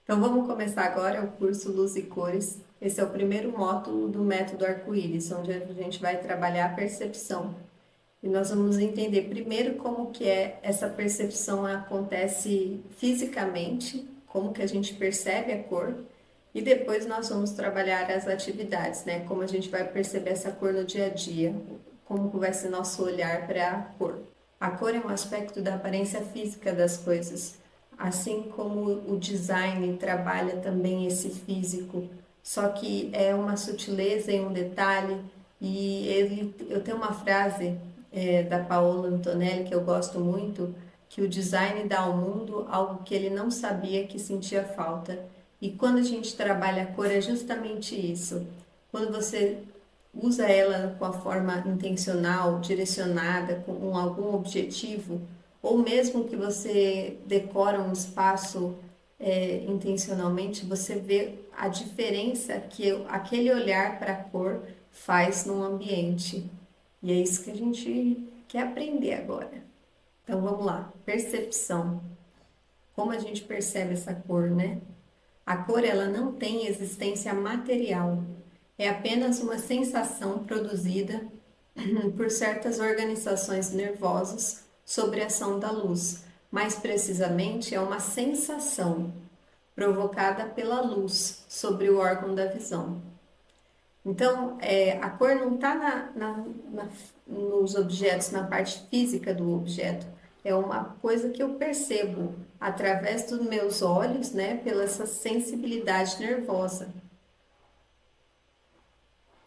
Então vamos começar agora o curso Luz e Cores. Esse é o primeiro módulo do método arco-íris, onde a gente vai trabalhar a percepção. E nós vamos entender primeiro como que essa percepção acontece fisicamente, como que a gente percebe a cor, e depois nós vamos trabalhar as atividades, né? Como a gente vai perceber essa cor no dia a dia, como que vai ser nosso olhar para a cor. A cor é um aspecto da aparência física das coisas, assim como o design trabalha também esse físico, só que é uma sutileza e um detalhe. Eu tenho uma frase da Paola Antonelli que eu gosto muito, que o design dá ao mundo algo que ele não sabia que sentia falta. E quando a gente trabalha a cor é justamente isso. Quando você usa ela com a forma intencional, direcionada, com algum objetivo, ou mesmo que você decora um espaço intencionalmente, você vê a diferença que aquele olhar para a cor faz num ambiente. E é isso que a gente quer aprender agora. Então vamos lá, percepção. Como a gente percebe essa cor, né? A cor ela não tem existência material, é apenas uma sensação produzida por certas organizações nervosas sobre a ação da luz. Mais precisamente, é uma sensação provocada pela luz sobre o órgão da visão. Então, a cor não está nos objetos, na parte física do objeto. É uma coisa que eu percebo através dos meus olhos, né, pela essa sensibilidade nervosa.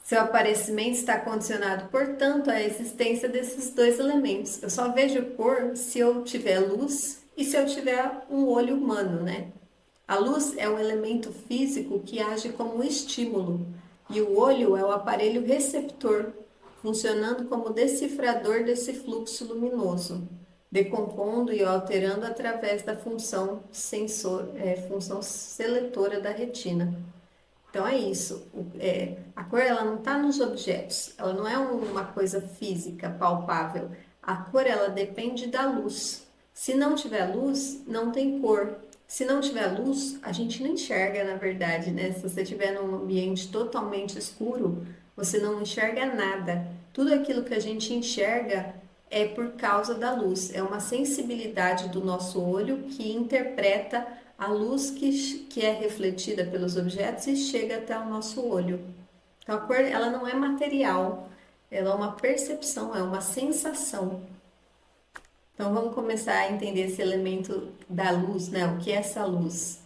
Seu aparecimento está condicionado, portanto, à existência desses dois elementos. Eu só vejo cor se eu tiver luz e se eu tiver um olho humano, né? A luz é um elemento físico que age como estímulo, e o olho é o aparelho receptor, funcionando como decifrador desse fluxo luminoso, decompondo e alterando através da função seletora da retina. Então é isso. A cor ela não está nos objetos, ela não é uma coisa física, palpável. A cor ela depende da luz. Se não tiver luz, não tem cor. Se não tiver luz, a gente não enxerga, na verdade, né? Se você estiver num ambiente totalmente escuro, você não enxerga nada. Tudo aquilo que a gente enxerga é por causa da luz. É uma sensibilidade do nosso olho que interpreta a luz que é refletida pelos objetos e chega até o nosso olho. Então a cor ela não é material, ela é uma percepção, é uma sensação. Então vamos começar a entender esse elemento da luz, né? O que é essa luz?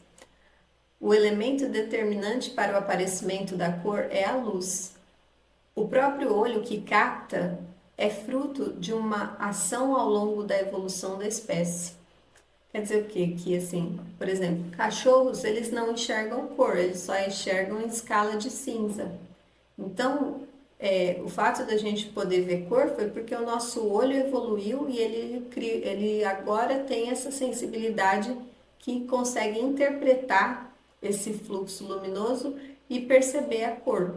O elemento determinante para o aparecimento da cor é a luz. O próprio olho que capta é fruto de uma ação ao longo da evolução da espécie. Quer dizer o quê? Que assim, por exemplo, cachorros, eles não enxergam cor, eles só enxergam em escala de cinza. Então, o fato da gente poder ver cor foi porque o nosso olho evoluiu e ele agora tem essa sensibilidade que consegue interpretar esse fluxo luminoso e perceber a cor.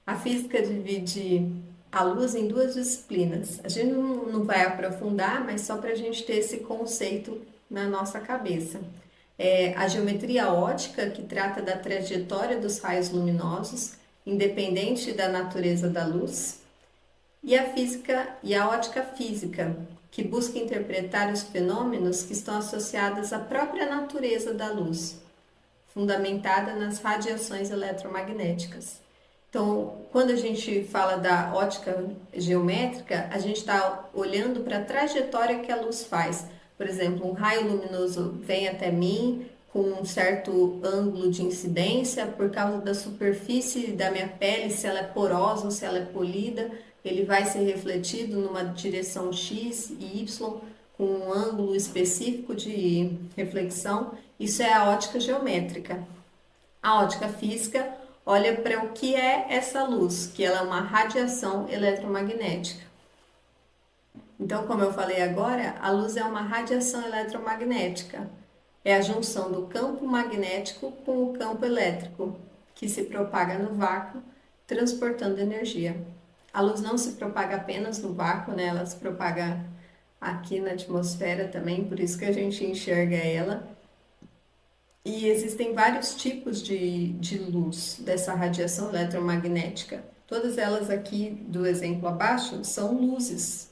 A física divide a luz em duas disciplinas. A gente não vai aprofundar, mas só para a gente ter esse conceito na nossa cabeça. A geometria ótica, que trata da trajetória dos raios luminosos, independente da natureza da luz, e a física e a ótica física, que busca interpretar os fenômenos que estão associados à própria natureza da luz, fundamentada nas radiações eletromagnéticas. Então, quando a gente fala da ótica geométrica, a gente está olhando para a trajetória que a luz faz. Por exemplo, um raio luminoso vem até mim com um certo ângulo de incidência por causa da superfície da minha pele, se ela é porosa ou se ela é polida, ele vai ser refletido numa direção X e Y com um ângulo específico de reflexão. Isso é a ótica geométrica. A ótica física olha para o que é essa luz, que ela é uma radiação eletromagnética. Então, como eu falei agora, a luz é uma radiação eletromagnética. É a junção do campo magnético com o campo elétrico, que se propaga no vácuo, transportando energia. A luz não se propaga apenas no vácuo, né? Ela se propaga aqui na atmosfera também, por isso que a gente enxerga ela. E existem vários tipos de luz dessa radiação eletromagnética. Todas elas aqui do exemplo abaixo são luzes.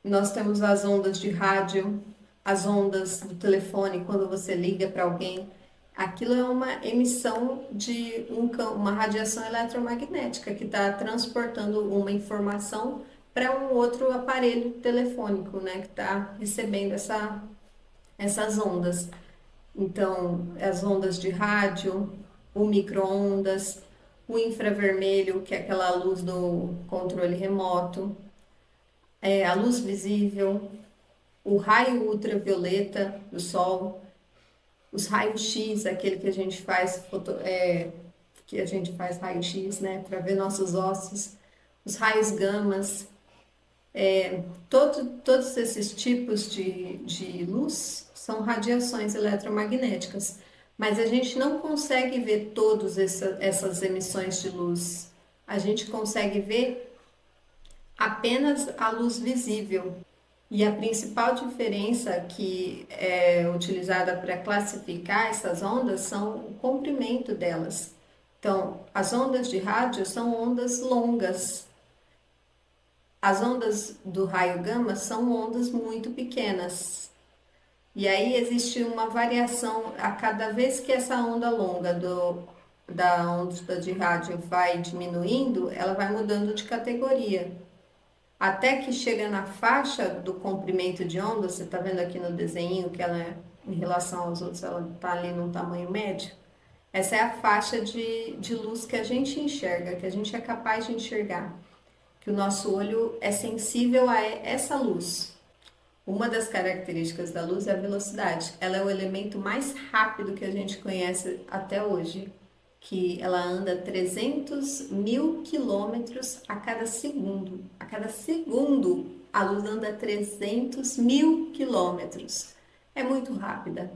Nós temos as ondas de rádio, as ondas do telefone, quando você liga para alguém. Aquilo é uma emissão de uma radiação eletromagnética que está transportando uma informação para um outro aparelho telefônico, né, que está recebendo essas ondas. Então, as ondas de rádio, o micro-ondas, o infravermelho, que é aquela luz do controle remoto, a luz visível, o raio ultravioleta do sol, os raios X, aquele que a gente faz que a gente faz raio-x, né, para ver nossos ossos, os raios gamas, todos esses tipos de luz são radiações eletromagnéticas, mas a gente não consegue ver todas essas emissões de luz. A gente consegue ver apenas a luz visível. E a principal diferença que é utilizada para classificar essas ondas são o comprimento delas. Então, as ondas de rádio são ondas longas. As ondas do raio gama são ondas muito pequenas. E aí existe uma variação a cada vez que essa onda longa da onda de rádio vai diminuindo, ela vai mudando de categoria. Até que chega na faixa do comprimento de onda, você está vendo aqui no desenho que ela, em relação aos outros, ela está ali num tamanho médio. Essa é a faixa de luz que a gente enxerga, que a gente é capaz de enxergar, que o nosso olho é sensível a essa luz. Uma das características da luz é a velocidade. Ela é o elemento mais rápido que a gente conhece até hoje, que ela anda 300 mil quilômetros a cada segundo. A cada segundo, a luz anda 300 mil quilômetros. É muito rápida.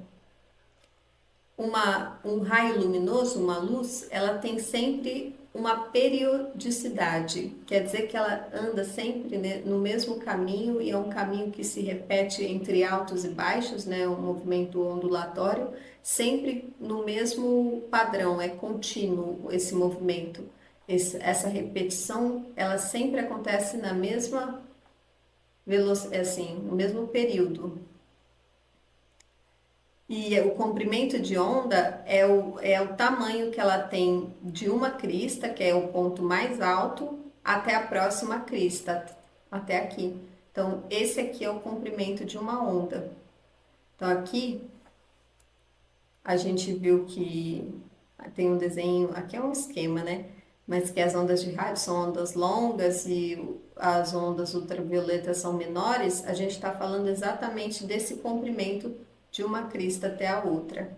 Um raio luminoso, uma luz, ela tem sempre uma periodicidade, quer dizer que ela anda sempre, né, no mesmo caminho, e é um caminho que se repete entre altos e baixos, né, um movimento ondulatório, sempre no mesmo padrão, é contínuo esse movimento. Essa repetição, ela sempre acontece na mesma velocidade, assim, no mesmo período. E o comprimento de onda é o tamanho que ela tem de uma crista, que é o ponto mais alto, até a próxima crista, até aqui. Então, esse aqui é o comprimento de uma onda. Então, aqui a gente viu que tem um desenho, aqui é um esquema, né? Mas que as ondas de rádio são ondas longas e as ondas ultravioletas são menores. A gente está falando exatamente desse comprimento de uma crista até a outra.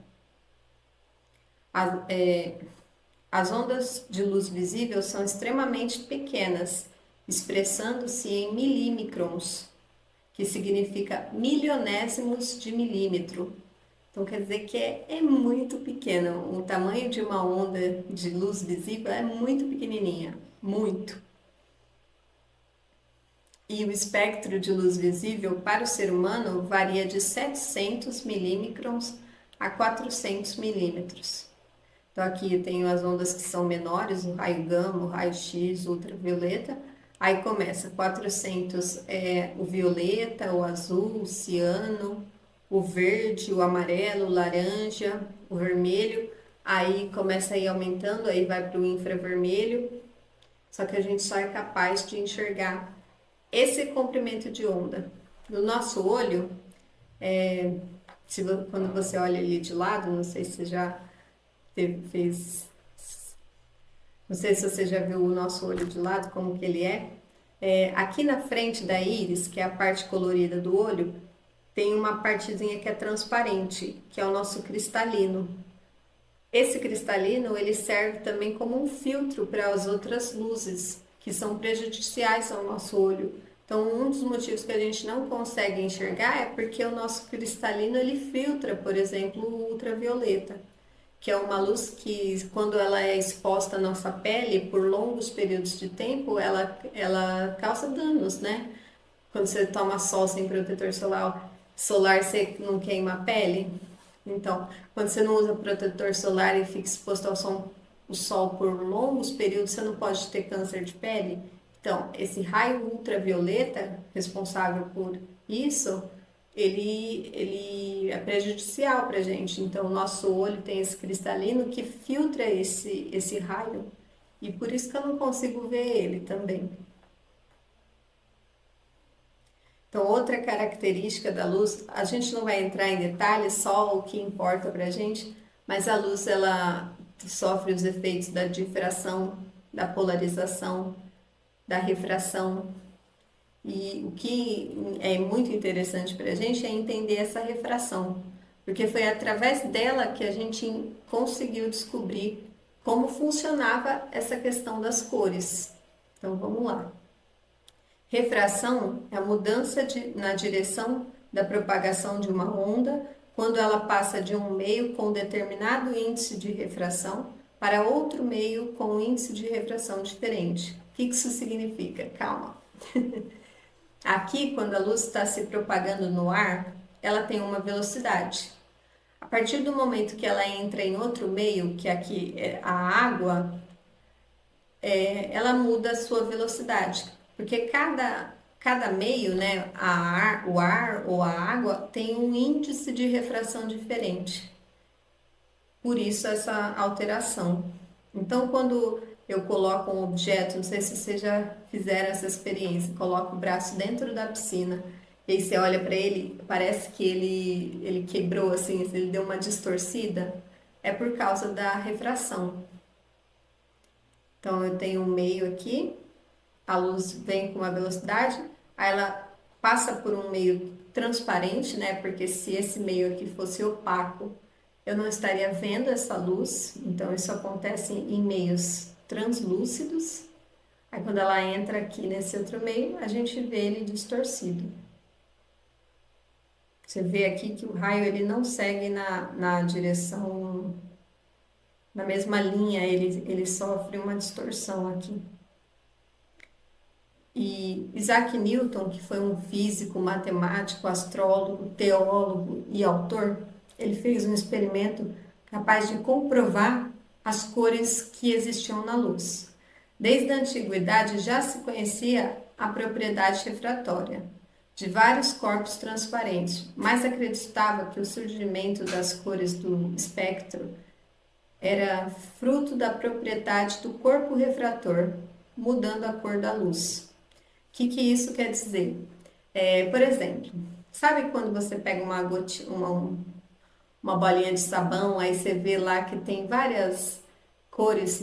As ondas de luz visível são extremamente pequenas, expressando-se em milímicrons, que significa milionésimos de milímetro. Então quer dizer que é muito pequeno. O tamanho de uma onda de luz visível é muito pequenininha, muito. E o espectro de luz visível para o ser humano varia de 700 milímicrons a 400 milímetros. Então aqui eu tenho as ondas que são menores, o raio gama, o raio X, o ultravioleta. Aí começa 400 o violeta, o azul, o ciano, o verde, o amarelo, o laranja, o vermelho. Aí começa a ir aumentando, aí vai para o infravermelho. Só que a gente só é capaz de enxergar esse comprimento de onda. No nosso olho, quando você olha ali de lado, não sei se você já fez, não sei se você já viu o nosso olho de lado, como que ele é. Aqui na frente da íris, que é a parte colorida do olho, tem uma partezinha que é transparente, que é o nosso cristalino. Esse cristalino, ele serve também como um filtro para as outras luzes, que são prejudiciais ao nosso olho. Então, um dos motivos que a gente não consegue enxergar é porque o nosso cristalino, ele filtra, por exemplo, o ultravioleta, que é uma luz que, quando ela é exposta à nossa pele por longos períodos de tempo, ela causa danos, né? Quando você toma sol sem protetor solar, você não queima a pele. Então, quando você não usa protetor solar e fica exposto o sol por longos períodos, você não pode ter câncer de pele. Então, esse raio ultravioleta, responsável por isso, ele é prejudicial para a gente. Então, o nosso olho tem esse cristalino que filtra esse raio. E por isso que eu não consigo ver ele também. Então, outra característica da luz, a gente não vai entrar em detalhes, só o que importa para a gente, mas a luz ela sofre os efeitos da difração, da polarização, da refração. E o que é muito interessante para a gente é entender essa refração, porque foi através dela que a gente conseguiu descobrir como funcionava essa questão das cores. Então, vamos lá. Refração é a mudança na direção da propagação de uma onda quando ela passa de um meio com determinado índice de refração para outro meio com um índice de refração diferente. O que isso significa? Calma. Aqui, quando a luz está se propagando no ar, ela tem uma velocidade. A partir do momento que ela entra em outro meio, que aqui é a água, ela muda a sua velocidade, porque cada meio, né, o ar ou a água tem um índice de refração diferente. Por isso essa alteração. Então, quando eu coloco um objeto, não sei se vocês já fizeram essa experiência, coloca o braço dentro da piscina e aí você olha para ele, parece que ele quebrou assim, ele deu uma distorcida, é por causa da refração. Então eu tenho um meio aqui, a luz vem com uma velocidade, aí ela passa por um meio transparente, né? Porque se esse meio aqui fosse opaco, eu não estaria vendo essa luz. Então isso acontece em meios translúcidos. Aí quando ela entra aqui nesse outro meio, a gente vê ele distorcido. Você vê aqui que o raio ele não segue na direção, na mesma linha, ele sofre uma distorção aqui. E Isaac Newton, que foi um físico, matemático, astrólogo, teólogo e autor, ele fez um experimento capaz de comprovar as cores que existiam na luz. Desde a antiguidade já se conhecia a propriedade refratória de vários corpos transparentes, mas acreditava que o surgimento das cores do espectro era fruto da propriedade do corpo refrator, mudando a cor da luz. O que isso quer dizer? Por exemplo, sabe quando você pega uma bolinha de sabão, aí você vê lá que tem várias cores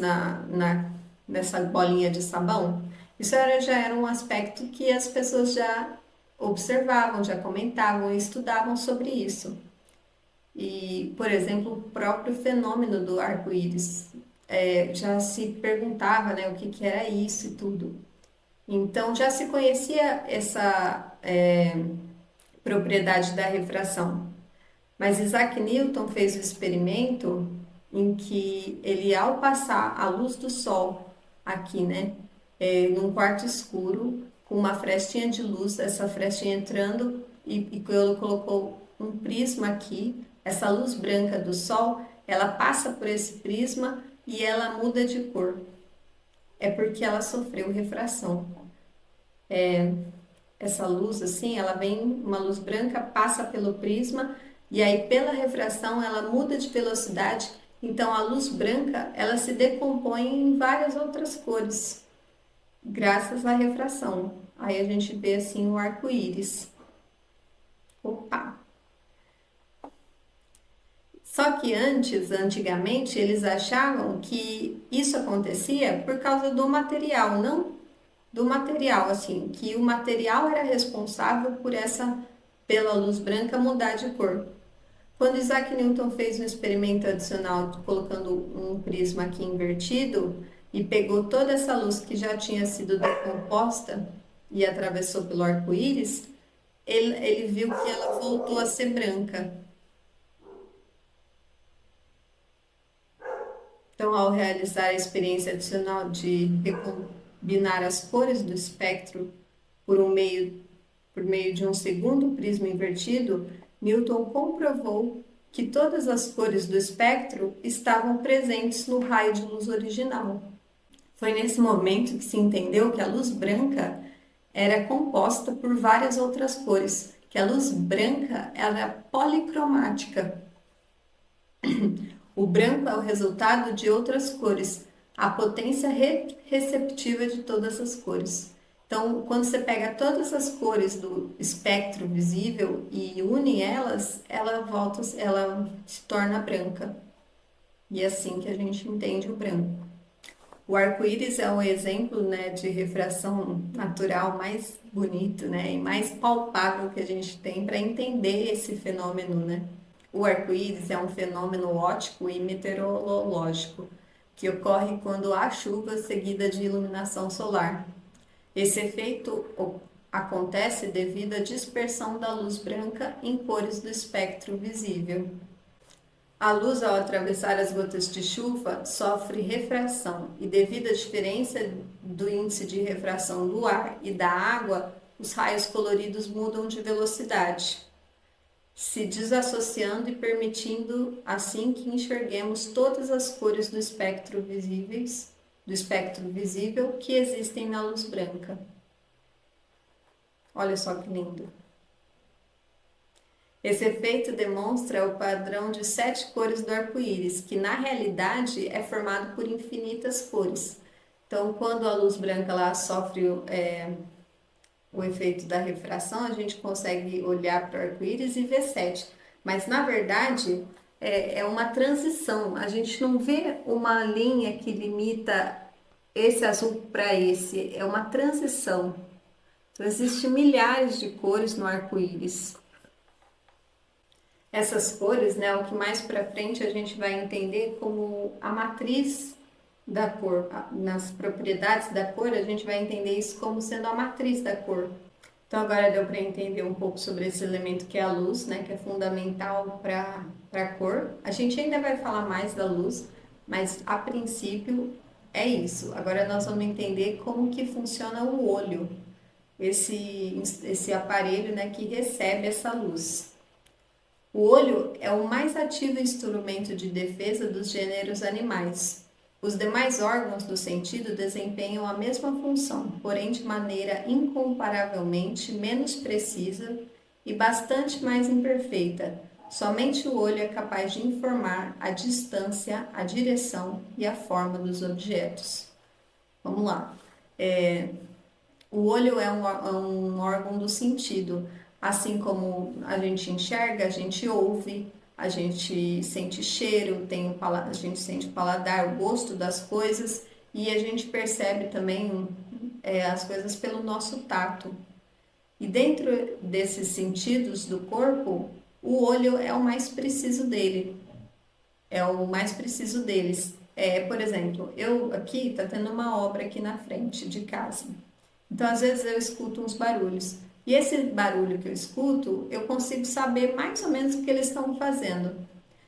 nessa bolinha de sabão? Isso já era um aspecto que as pessoas já observavam, já comentavam e estudavam sobre isso. E, por exemplo, o próprio fenômeno do arco-íris já se perguntava, né, o que era isso e tudo. Então já se conhecia essa propriedade da refração. Mas Isaac Newton fez o experimento em que ele, ao passar a luz do sol aqui, né, num quarto escuro, com uma frestinha de luz, essa frestinha entrando, e ele colocou um prisma aqui, essa luz branca do sol, ela passa por esse prisma e ela muda de cor. É porque ela sofreu refração. Essa luz assim, ela vem, uma luz branca, passa pelo prisma e aí pela refração ela muda de velocidade, então a luz branca ela se decompõe em várias outras cores, graças à refração. Aí a gente vê assim o arco-íris. Opa! Só que antigamente, eles achavam que isso acontecia por causa do material, não do material, assim, que o material era responsável pela luz branca mudar de cor. Quando Isaac Newton fez um experimento adicional colocando um prisma aqui invertido e pegou toda essa luz que já tinha sido decomposta e atravessou pelo arco-íris, ele viu que ela voltou a ser branca. Então, ao realizar a experiência adicional de recombinar as cores do espectro por meio de um segundo prisma invertido, Newton comprovou que todas as cores do espectro estavam presentes no raio de luz original. Foi nesse momento que se entendeu que a luz branca era composta por várias outras cores, que a luz branca era policromática. O branco é o resultado de outras cores, a potência receptiva de todas as cores. Então, quando você pega todas as cores do espectro visível e une elas, ela se torna branca. E é assim que a gente entende o branco. O arco-íris é um exemplo, né, de refração natural mais bonito, né, e mais palpável que a gente tem para entender esse fenômeno, né? O arco-íris é um fenômeno óptico e meteorológico que ocorre quando há chuva seguida de iluminação solar. Esse efeito acontece devido à dispersão da luz branca em cores do espectro visível. A luz, ao atravessar as gotas de chuva, sofre refração e, devido à diferença do índice de refração do ar e da água, os raios coloridos mudam de velocidade, se desassociando e permitindo assim que enxerguemos todas as cores do espectro visível que existem na luz branca. Olha só que lindo! Esse efeito demonstra o padrão de 7 cores do arco-íris, que na realidade é formado por infinitas cores. Então, quando a luz branca lá sofre o efeito da refração, a gente consegue olhar para o arco-íris e ver 7. Mas na verdade é uma transição. A gente não vê uma linha que limita esse azul para esse. É uma transição. Então, existem milhares de cores no arco-íris. Essas cores, né, o que mais para frente a gente vai entender como a matriz da cor. Nas propriedades da cor, a gente vai entender isso como sendo a matriz da cor. Então agora deu para entender um pouco sobre esse elemento que é a luz, né, que é fundamental para a cor. A gente ainda vai falar mais da luz, mas a princípio é isso. Agora nós vamos entender como que funciona o olho, esse aparelho, né, que recebe essa luz. O olho é o mais ativo instrumento de defesa dos gêneros animais. Os demais órgãos do sentido desempenham a mesma função, porém de maneira incomparavelmente menos precisa e bastante mais imperfeita. Somente o olho é capaz de informar a distância, a direção e a forma dos objetos. Vamos lá. O olho é um órgão do sentido. Assim como a gente enxerga, a gente ouve, a gente sente cheiro, a gente sente o paladar, o gosto das coisas e a gente percebe também as coisas pelo nosso tato. E dentro desses sentidos do corpo, o olho é o mais preciso dele. É o mais preciso deles. Por exemplo, eu aqui tá tendo uma obra aqui na frente de casa. Então, às vezes eu escuto uns barulhos. E esse barulho que eu escuto, eu consigo saber mais ou menos o que eles estão fazendo.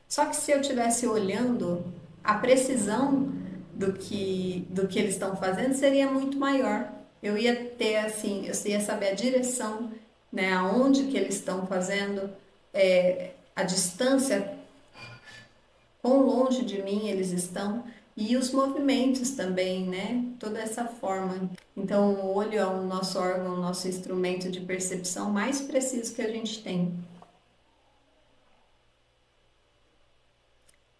Só que se eu estivesse olhando, a precisão do que eles estão fazendo seria muito maior. Eu ia ter assim, eu ia saber a direção, né, aonde que eles estão fazendo, a distância, quão longe de mim eles estão. E os movimentos também, né? Toda essa forma. Então, o olho é o nosso órgão, o nosso instrumento de percepção mais preciso que a gente tem.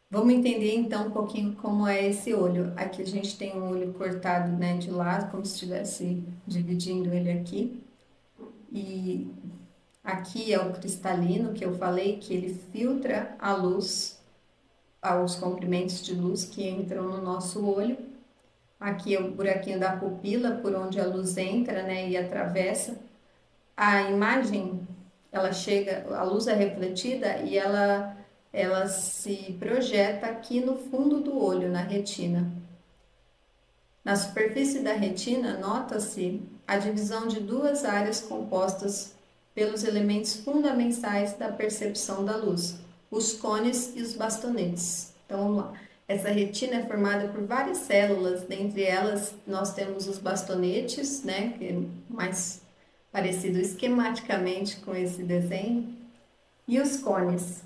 Vamos entender então um pouquinho como é esse olho. Aqui a gente tem um olho cortado, né, de lado, como se estivesse dividindo ele aqui. E aqui é o cristalino que eu falei, que ele filtra a luz, aos comprimentos de luz que entram no nosso olho. Aqui é o buraquinho da pupila, por onde a luz entra, né, e atravessa. A imagem, ela chega, a luz é refletida e ela se projeta aqui no fundo do olho, na retina. Na superfície da retina, nota-se a divisão de duas áreas compostas pelos elementos fundamentais da percepção da luz, os cones e os bastonetes. Então, vamos lá. Essa retina é formada por várias células, dentre elas nós temos os bastonetes, né, que é mais parecido esquematicamente com esse desenho, e os cones.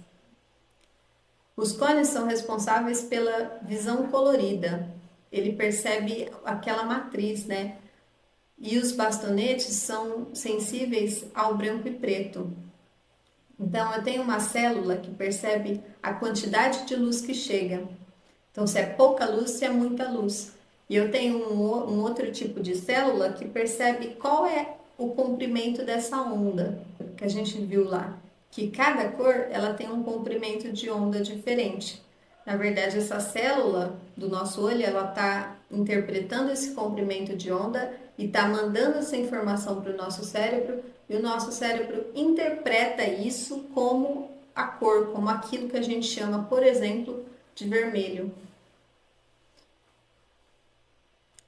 Os cones são responsáveis pela visão colorida. Ele percebe aquela matriz, né? E os bastonetes são sensíveis ao branco e preto. Então, eu tenho uma célula que percebe a quantidade de luz que chega. Então, se é pouca luz, se é muita luz. E eu tenho um outro tipo de célula que percebe qual é o comprimento dessa onda que a gente viu lá. Que cada cor ela tem um comprimento de onda diferente. Na verdade, essa célula do nosso olho ela está interpretando esse comprimento de onda e está mandando essa informação para o nosso cérebro e o nosso cérebro interpreta isso como a cor, como aquilo que a gente chama, por exemplo, de vermelho.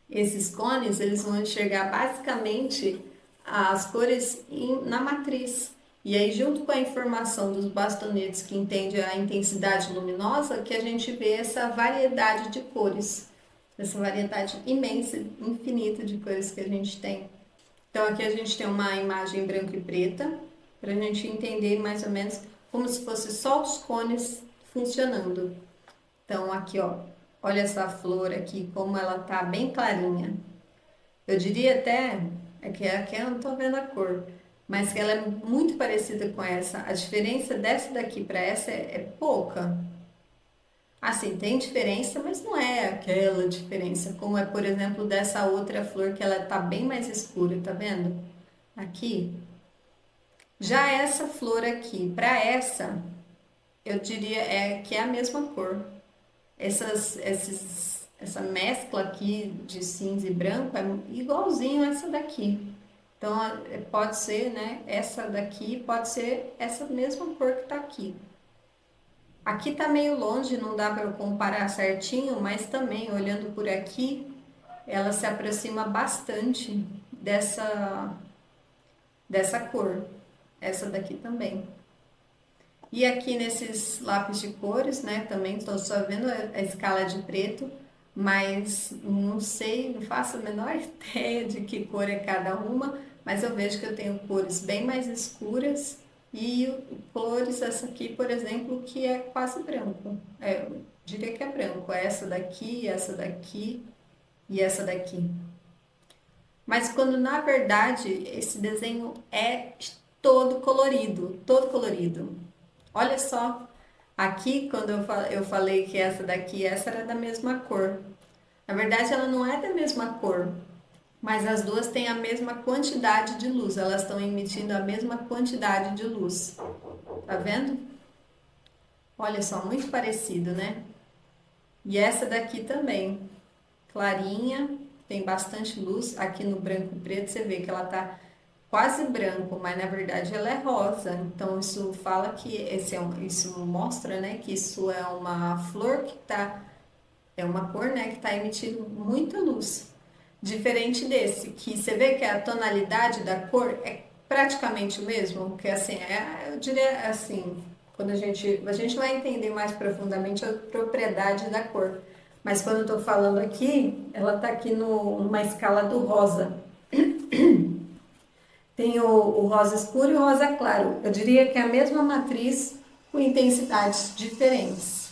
Esses cones, eles vão enxergar basicamente as cores na matriz. E aí, junto com a informação dos bastonetes que entende a intensidade luminosa, que a gente vê essa variedade de cores, essa variedade imensa, infinita de cores que a gente tem. Então, aqui a gente tem uma imagem branca e preta, para a gente entender mais ou menos como se fosse só os cones funcionando. Então, aqui, ó, olha essa flor aqui, como ela tá bem clarinha. Eu diria até, aqui eu não tô vendo a cor, mas que ela é muito parecida com essa. A diferença dessa daqui para essa é pouca. Assim, tem diferença, mas não é aquela diferença, como é, por exemplo, dessa outra flor que ela tá bem mais escura, tá vendo? Aqui. Já essa flor aqui, para essa, eu diria que é a mesma cor. Essa mescla aqui de cinza e branco é igualzinho essa daqui. Então, pode ser, né? Essa daqui pode ser essa mesma cor que tá aqui. Aqui tá meio longe, não dá para eu comparar certinho, mas também, olhando por aqui, ela se aproxima bastante dessa cor. Essa daqui também. E aqui nesses lápis de cores, né, também estou só vendo a escala de preto, mas não sei, não faço a menor ideia de que cor é cada uma, mas eu vejo que eu tenho cores bem mais escuras e cores, essa aqui, por exemplo, que é quase branco. Eu diria que é branco, essa daqui e essa daqui. Mas quando na verdade esse desenho é todo colorido, todo colorido. Olha só, aqui quando eu falei que essa daqui, essa era da mesma cor. Na verdade, ela não é da mesma cor, mas as duas têm a mesma quantidade de luz, elas estão emitindo a mesma quantidade de luz. Tá vendo? Olha só, muito parecido, né? E essa daqui também, clarinha, tem bastante luz. Aqui no branco e preto você vê que ela tá quase branco, mas na verdade ela é rosa. Então isso fala que isso mostra, né, que isso é uma flor que tá é uma cor, né, que está emitindo muita luz. Diferente desse, que você vê que a tonalidade da cor é praticamente o mesmo, que assim, eu diria assim, quando a gente vai entender mais profundamente a propriedade da cor. Mas quando eu estou falando aqui, ela está aqui numa escala do rosa. Tem o rosa escuro e o rosa claro. Eu diria que é a mesma matriz com intensidades diferentes.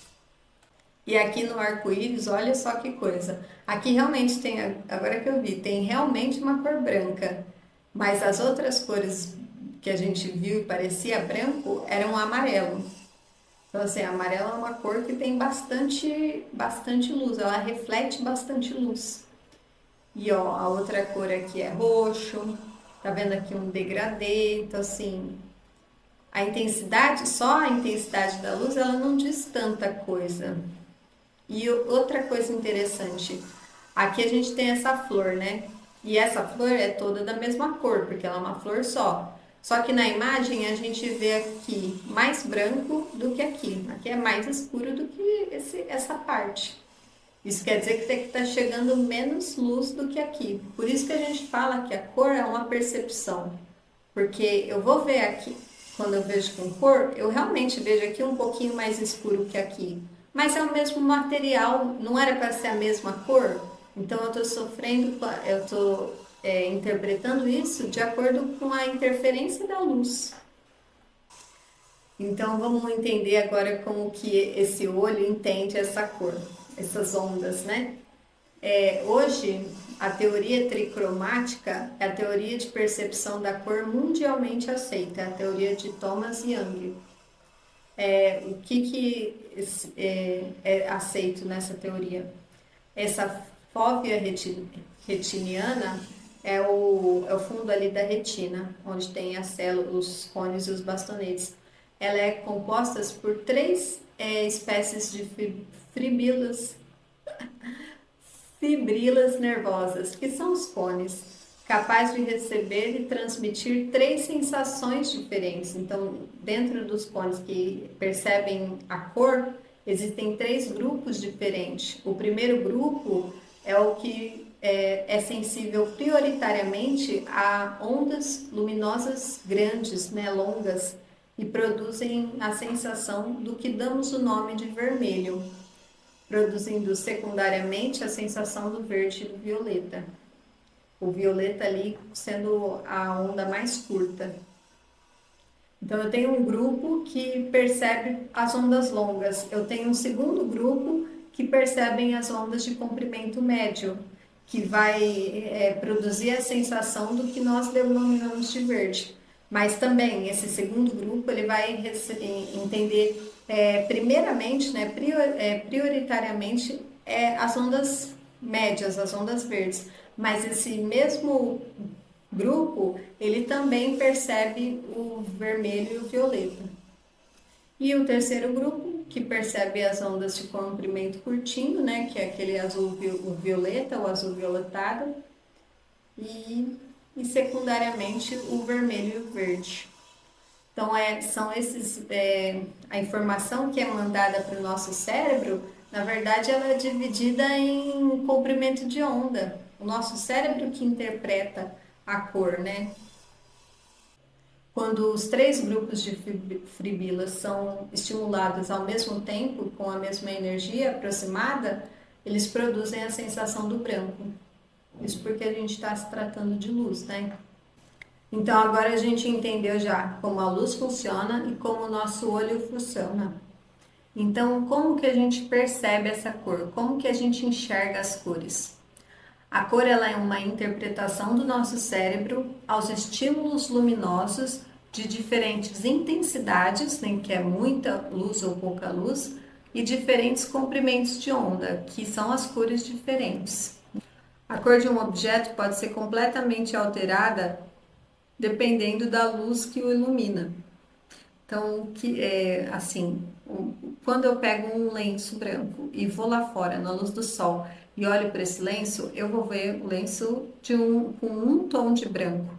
E aqui no arco-íris, olha só que coisa. Aqui realmente tem, agora que eu vi, tem realmente uma cor branca. Mas as outras cores que a gente viu e parecia branco eram amarelo. Então, assim, amarelo é uma cor que tem bastante luz, ela reflete bastante luz. E ó, a outra cor aqui é roxo, tá vendo aqui um degradê, então assim, só a intensidade da luz, ela não diz tanta coisa. E outra coisa interessante, aqui a gente tem essa flor, né? E essa flor é toda da mesma cor, porque ela é uma flor só. Só que na imagem a gente vê aqui mais branco do que aqui. Aqui é mais escuro do que essa parte. Isso quer dizer que está chegando menos luz do que aqui. Por isso que a gente fala que a cor é uma percepção. Porque eu vou ver aqui, quando eu vejo com cor, eu realmente vejo aqui um pouquinho mais escuro que aqui. Mas é o mesmo material, não era para ser a mesma cor? Então eu estou sofrendo, eu estou interpretando isso de acordo com a interferência da luz. Então vamos entender agora como que esse olho entende essa cor, essas ondas, né? Hoje, a teoria tricromática é a teoria de percepção da cor mundialmente aceita, a teoria de Thomas Young. O que é aceito nessa teoria? Essa fóvea retiniana é o fundo ali da retina, onde tem as células, os cones e os bastonetes. Ela é composta por três espécies de fibrilas nervosas, que são os cones, capazes de receber e transmitir três sensações diferentes. Então, dentro dos cones que percebem a cor, existem três grupos diferentes. O primeiro grupo é o que é sensível prioritariamente a ondas luminosas grandes, né, longas, e produzem a sensação do que damos o nome de vermelho, produzindo secundariamente a sensação do verde e do violeta. O violeta ali sendo a onda mais curta. Então eu tenho um grupo que percebe as ondas longas, eu tenho um segundo grupo que percebem as ondas de comprimento médio, que vai produzir a sensação do que nós denominamos de verde. Mas também esse segundo grupo ele vai entender primeiramente, né, prioritariamente as ondas médias, as ondas verdes. Mas esse mesmo grupo ele também percebe o vermelho e o violeta. E o terceiro grupo, que percebe as ondas de comprimento curtinho, né, que é aquele azul o violeta, o azul violetado, e secundariamente o vermelho e o verde. Então, são esses, a informação que é mandada para o nosso cérebro, na verdade, ela é dividida em comprimento de onda. O nosso cérebro que interpreta a cor, né? Quando os três grupos de fibrilas são estimulados ao mesmo tempo, com a mesma energia aproximada, eles produzem a sensação do branco. Isso porque a gente está se tratando de luz, né? Então agora a gente entendeu já como a luz funciona e como o nosso olho funciona. Então como que a gente percebe essa cor? Como que a gente enxerga as cores? A cor ela é uma interpretação do nosso cérebro aos estímulos luminosos de diferentes intensidades, né, que é muita luz ou pouca luz, e diferentes comprimentos de onda, que são as cores diferentes. A cor de um objeto pode ser completamente alterada dependendo da luz que o ilumina. Então, quando eu pego um lenço branco e vou lá fora na luz do sol e olho para esse lenço, eu vou ver o lenço com um tom de branco.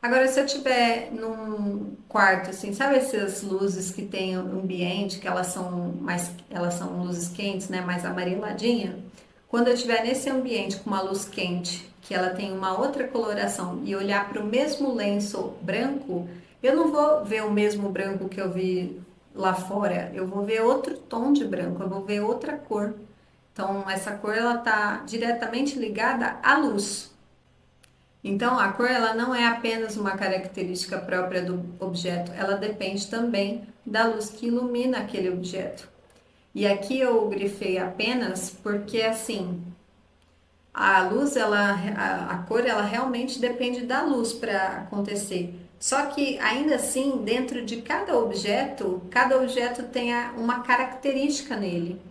Agora, se eu estiver num quarto, assim, sabe essas luzes que tem ambiente, que elas são luzes quentes, né, mais amareladinha? Quando eu estiver nesse ambiente com uma luz quente, que ela tem uma outra coloração, e olhar para o mesmo lenço branco, eu não vou ver o mesmo branco que eu vi lá fora, eu vou ver outro tom de branco, eu vou ver outra cor. Então, essa cor ela está diretamente ligada à luz. Então, a cor ela não é apenas uma característica própria do objeto, ela depende também da luz que ilumina aquele objeto. E aqui eu grifei apenas porque assim, a luz, a cor, ela realmente depende da luz para acontecer. Só que ainda assim, dentro de cada objeto tem uma característica nele.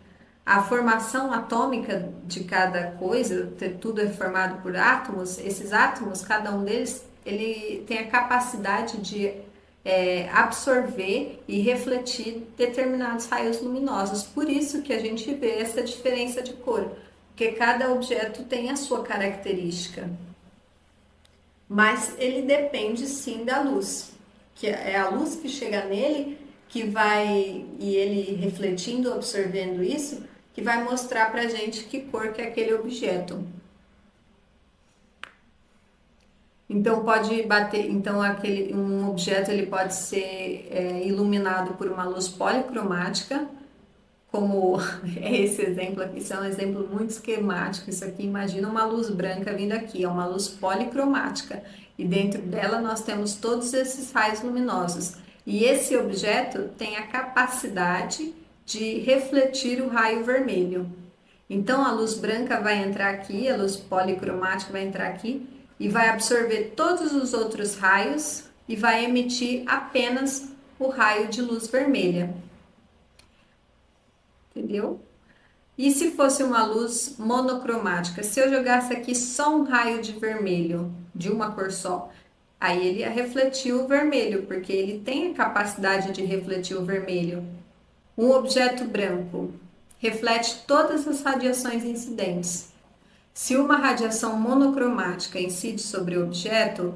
A formação atômica de cada coisa, tudo é formado por átomos, esses átomos, cada um deles, ele tem a capacidade de absorver e refletir determinados raios luminosos. Por isso que a gente vê essa diferença de cor, porque cada objeto tem a sua característica. Mas ele depende sim da luz, que é a luz que chega nele, que vai, e ele refletindo, absorvendo isso, que vai mostrar pra gente que cor que é aquele objeto. Então pode bater, um objeto ele pode ser iluminado por uma luz policromática, como é esse exemplo aqui, isso é um exemplo muito esquemático. Isso aqui, imagina uma luz branca vindo aqui, é uma luz policromática, e dentro dela nós temos todos esses raios luminosos. E esse objeto tem a capacidade de refletir o raio vermelho. Então a luz branca vai entrar aqui, a luz policromática vai entrar aqui e vai absorver todos os outros raios e vai emitir apenas o raio de luz vermelha. Entendeu? E se fosse uma luz monocromática? Se eu jogasse aqui só um raio de vermelho, de uma cor só, aí ele ia refletir o vermelho, porque ele tem a capacidade de refletir o vermelho. Um objeto branco reflete todas as radiações incidentes. Se uma radiação monocromática incide sobre o objeto,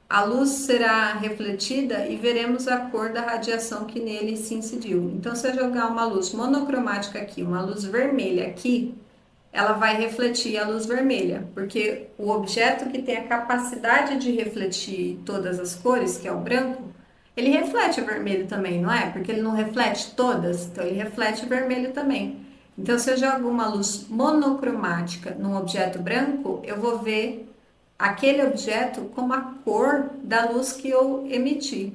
a luz será refletida e veremos a cor da radiação que nele se incidiu. Então, se eu jogar uma luz monocromática aqui, uma luz vermelha aqui, ela vai refletir a luz vermelha, porque o objeto que tem a capacidade de refletir todas as cores, que é o branco, ele reflete o vermelho também, não é? Porque ele não reflete todas, então ele reflete o vermelho também. Então, se eu jogo uma luz monocromática num objeto branco, eu vou ver aquele objeto como a cor da luz que eu emiti.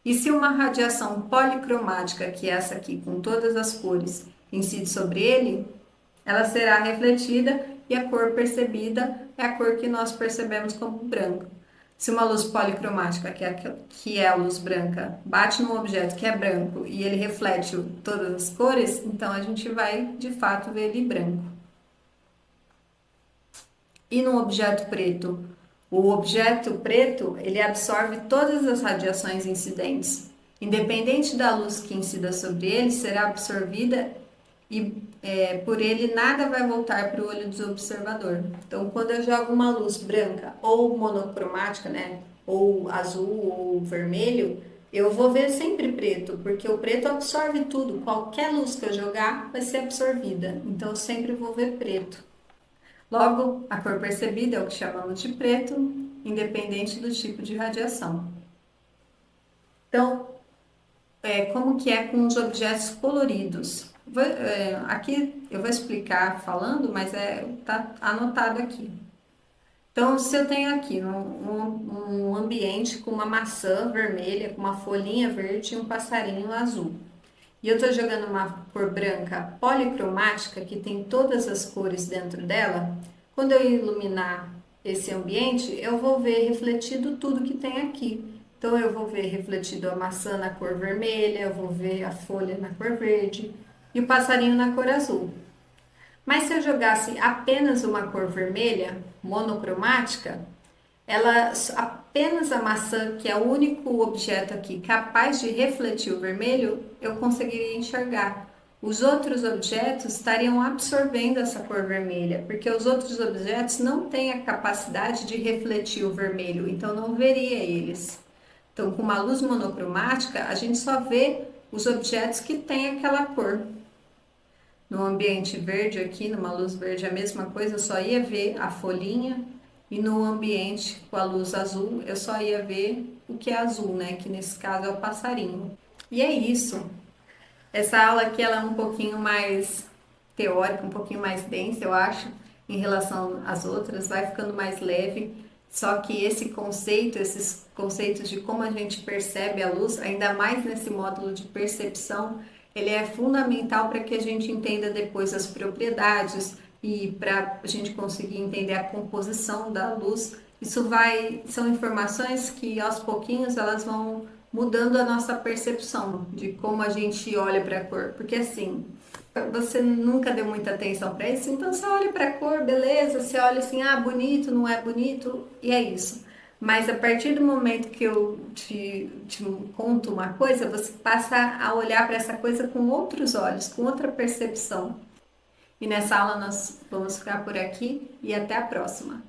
E se uma radiação policromática, que é essa aqui, com todas as cores, incide sobre ele, ela será refletida e a cor percebida é a cor que nós percebemos como branco. Se uma luz policromática, que é a luz branca, bate num objeto que é branco e ele reflete todas as cores, então a gente vai de fato ver ele branco. E no objeto preto? O objeto preto, ele absorve todas as radiações incidentes. Independente da luz que incida sobre ele, será absorvida e por ele nada vai voltar para o olho do observador. Então, quando eu jogo uma luz branca ou monocromática, né, ou azul ou vermelho, eu vou ver sempre preto, porque o preto absorve tudo. Qualquer luz que eu jogar vai ser absorvida. Então, eu sempre vou ver preto. Logo, a cor percebida é o que chamamos de preto, independente do tipo de radiação. Então, como que é com os objetos coloridos? Aqui eu vou explicar falando, mas tá anotado aqui. Então, se eu tenho aqui um ambiente com uma maçã vermelha, com uma folhinha verde e um passarinho azul, e eu estou jogando uma cor branca policromática, que tem todas as cores dentro dela, quando eu iluminar esse ambiente, eu vou ver refletido tudo que tem aqui. Então, eu vou ver refletido a maçã na cor vermelha, eu vou ver a folha na cor verde e o passarinho na cor azul. Mas se eu jogasse apenas uma cor vermelha, monocromática, apenas a maçã, que é o único objeto aqui capaz de refletir o vermelho, eu conseguiria enxergar. Os outros objetos estariam absorvendo essa cor vermelha, porque os outros objetos não têm a capacidade de refletir o vermelho, então não veria eles. Então, com uma luz monocromática, a gente só vê os objetos que têm aquela cor. No ambiente verde aqui, numa luz verde, a mesma coisa, eu só ia ver a folhinha, e no ambiente com a luz azul, eu só ia ver o que é azul, né? Que nesse caso é o passarinho. E é isso. Essa aula aqui ela é um pouquinho mais teórica, um pouquinho mais densa, eu acho, em relação às outras, vai ficando mais leve. Só que esses conceitos de como a gente percebe a luz, ainda mais nesse módulo de percepção, ele é fundamental para que a gente entenda depois as propriedades e para a gente conseguir entender a composição da luz. São informações que aos pouquinhos elas vão mudando a nossa percepção de como a gente olha para a cor, porque assim, você nunca deu muita atenção para isso, então você olha para a cor, beleza, você olha assim, ah, bonito, não é bonito, e é isso. Mas a partir do momento que eu te conto uma coisa, você passa a olhar para essa coisa com outros olhos, com outra percepção. E nessa aula nós vamos ficar por aqui e até a próxima.